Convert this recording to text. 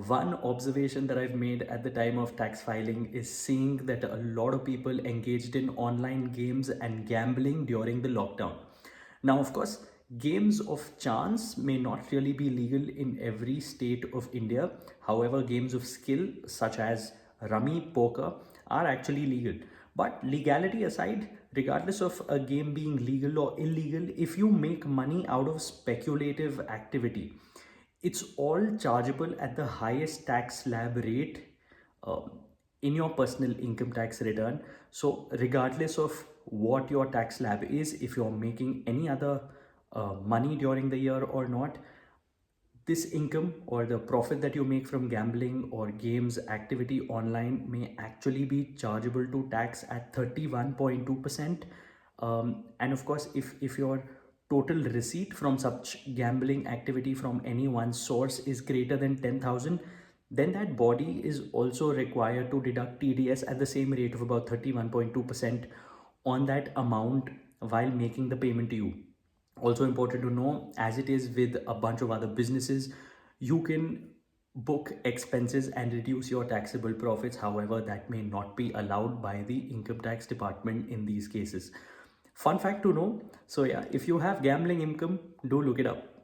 One observation that I've made at the time of tax filing is seeing that a lot of people engaged in online games and gambling during the lockdown. Now, of course, games of chance may not really be legal in every state of India. However, games of skill, such as rummy, poker, are actually legal. But legality aside, regardless of a game being legal or illegal, if you make money out of speculative activity, it's all chargeable at the highest tax slab rate um, in your personal income tax return. So, regardless of what your tax slab is, if you're making any other money during the year or not, this income or the profit that you make from gambling or games activity online may actually be chargeable to tax at 31.2%. And of course, if your total receipt from such gambling activity from any one source is greater than 10,000, then that body is also required to deduct TDS at the same rate of about 31.2% on that amount while making the payment to you. Also important to know, as it is with a bunch of other businesses, you can book expenses and reduce your taxable profits. However, that may not be allowed by the income tax department in these cases. Fun fact to know. So yeah, if you have gambling income, do look it up.